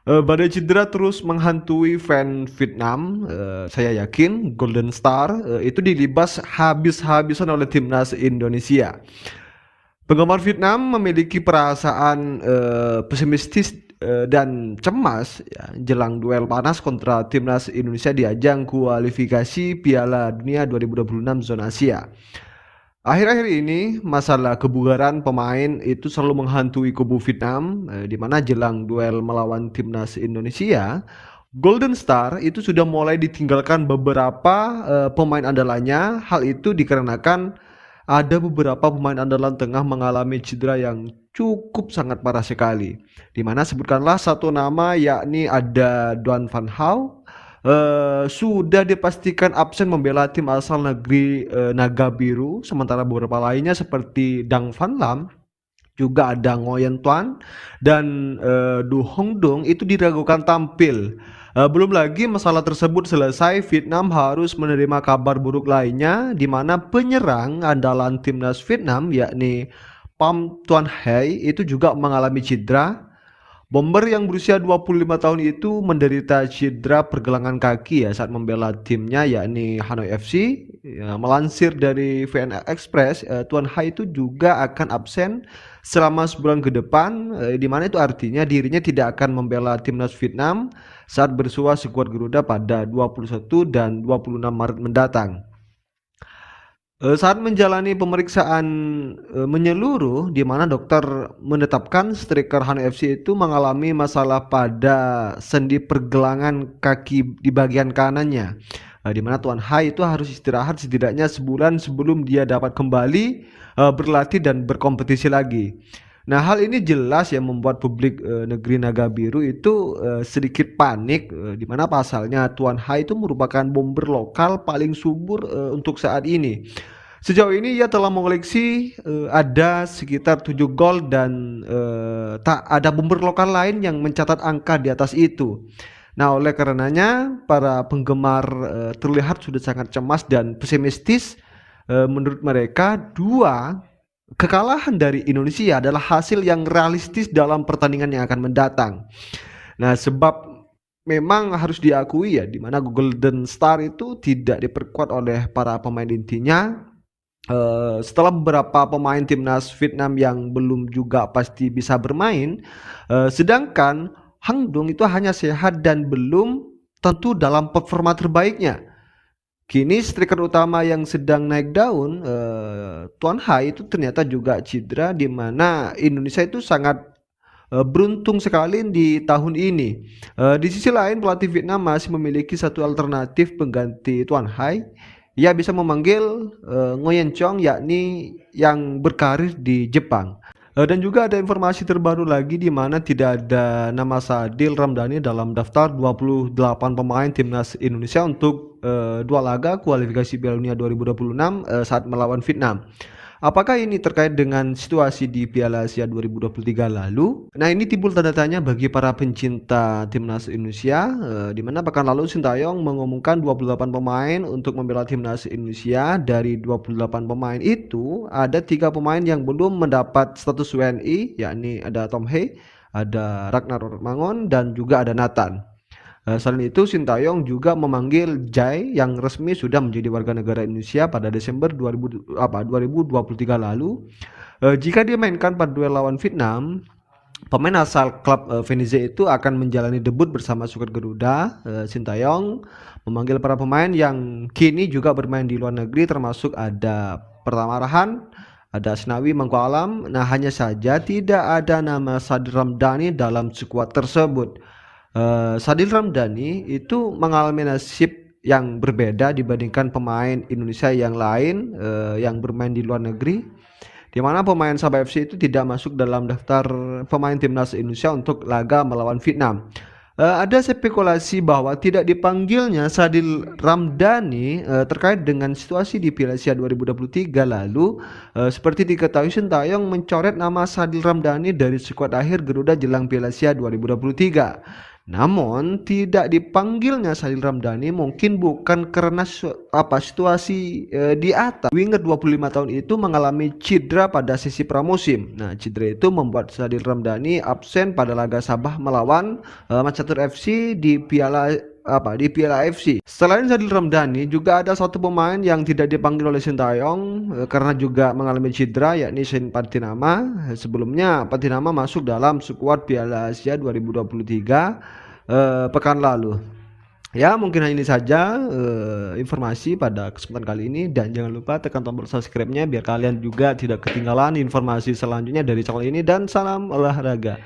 Badai cedera terus menghantui fans Vietnam. Saya yakin Golden Star itu dilibas habis-habisan oleh timnas Indonesia. Penggemar Vietnam memiliki perasaan pesimistis dan cemas ya, jelang duel panas kontra timnas Indonesia di ajang kualifikasi Piala Dunia 2026 zona Asia. Akhir-akhir ini masalah kebugaran pemain itu selalu menghantui kubu Vietnam, di mana jelang duel melawan timnas Indonesia, Golden Star itu sudah mulai ditinggalkan beberapa pemain andalannya. Hal itu dikarenakan ada beberapa pemain andalan tengah mengalami cedera yang cukup sangat parah sekali. Di mana sebutkanlah satu nama, yakni ada Duan Van Hau, sudah dipastikan absen membela tim asal negeri Naga Biru, sementara beberapa lainnya seperti Dang Van Lam, juga ada Ngoyen Tuan dan Du Hong Dong itu diragukan tampil. Belum lagi masalah tersebut selesai, Vietnam harus menerima kabar buruk lainnya, di mana penyerang andalan timnas Vietnam yakni Pham Tuan Hai itu juga mengalami cedera. Bomber yang berusia 25 tahun itu menderita cedera pergelangan kaki ya saat membela timnya yakni Hanoi FC. Ya, melansir dari VN Express, Tuan Hai itu juga akan absen selama sebulan ke depan, di mana itu artinya dirinya tidak akan membela timnas Vietnam saat bersua skuad Garuda pada 21 dan 26 Maret mendatang. Saat menjalani pemeriksaan menyeluruh, di mana dokter menetapkan striker Han FC itu mengalami masalah pada sendi pergelangan kaki di bagian kanannya, di mana Tuan Hai itu harus istirahat setidaknya sebulan sebelum dia dapat kembali berlatih dan berkompetisi lagi. Nah, hal ini jelas yang membuat publik negeri Naga Biru itu sedikit panik, di mana pasalnya Tuan Hai itu merupakan bomber lokal paling subur untuk saat ini. Sejauh ini ia telah mengoleksi ada sekitar 7 gol dan tak ada bomber lokal lain yang mencatat angka di atas itu. Nah, oleh karenanya para penggemar terlihat sudah sangat cemas dan pesimistis. Menurut mereka, dua kekalahan dari Indonesia adalah hasil yang realistis dalam pertandingan yang akan mendatang. Nah, sebab memang harus diakui ya, di mana Golden Star itu tidak diperkuat oleh para pemain intinya. Setelah beberapa pemain timnas Vietnam yang belum juga pasti bisa bermain, sedangkan Hang Dong itu hanya sehat dan belum tentu dalam performa terbaiknya. Kini striker utama yang sedang naik daun, Tuan Hai itu ternyata juga cedera, di mana Indonesia itu sangat beruntung sekali di tahun ini. Di sisi lain, pelatih Vietnam masih memiliki satu alternatif pengganti Tuan Hai. Ia bisa memanggil Ngoyen Chong, yakni yang berkarir di Jepang. Dan juga ada informasi terbaru lagi, di mana tidak ada nama Sadil Ramdhani dalam daftar 28 pemain timnas Indonesia untuk dua laga kualifikasi Piala Dunia 2026 saat melawan Vietnam. Apakah ini terkait dengan situasi di Piala Asia 2023 lalu? Nah, ini timbul tanda tanya bagi para pencinta timnas Indonesia, di mana pekan lalu Sintayong mengumumkan 28 pemain untuk membela timnas Indonesia. Dari 28 pemain itu, ada 3 pemain yang belum mendapat status WNI, yakni ada Tom Hei, ada Ragnar Mangon, dan juga ada Nathan. Selain itu, Sintayong juga memanggil Jai yang resmi sudah menjadi warga negara Indonesia pada Desember 2023 lalu. Jika dimainkan pada duel lawan Vietnam, pemain asal klub Venezia itu akan menjalani debut bersama skuad Garuda. Sintayong memanggil para pemain yang kini juga bermain di luar negeri, termasuk ada Pratama Arhan, ada Asnawi Mangku Alam. Nah, hanya saja tidak ada nama Sadil Ramdhani dalam skuad tersebut. Sadil Ramdhani itu mengalami nasib yang berbeda dibandingkan pemain Indonesia yang lain yang bermain di luar negeri, di mana pemain Sabah FC itu tidak masuk dalam daftar pemain timnas Indonesia untuk laga melawan Vietnam. Ada spekulasi bahwa tidak dipanggilnya Sadil Ramdhani terkait dengan situasi di Piala Asia 2023 lalu. Seperti diketahui, Sintayong mencoret nama Sadil Ramdhani dari skuad akhir Garuda jelang Piala Asia 2023. Namun tidak dipanggilnya Sadil Ramdhani mungkin bukan karena situasi di atas. Winger 25 tahun itu mengalami cedera pada sesi pramusim. Nah, cedera itu membuat Sadil Ramdhani absen pada laga Sabah melawan Manchester FC di Piala FC. Selain Sadil Ramdhani, juga ada satu pemain yang tidak dipanggil oleh Sintayong karena juga mengalami cedera, yakni Shein Patinama. Sebelumnya Patinama masuk dalam skuad Piala Asia 2023 pekan lalu. Ya, mungkin hanya ini saja informasi pada kesempatan kali ini, dan jangan lupa tekan tombol subscribe-nya biar kalian juga tidak ketinggalan informasi selanjutnya dari channel ini, dan salam olahraga.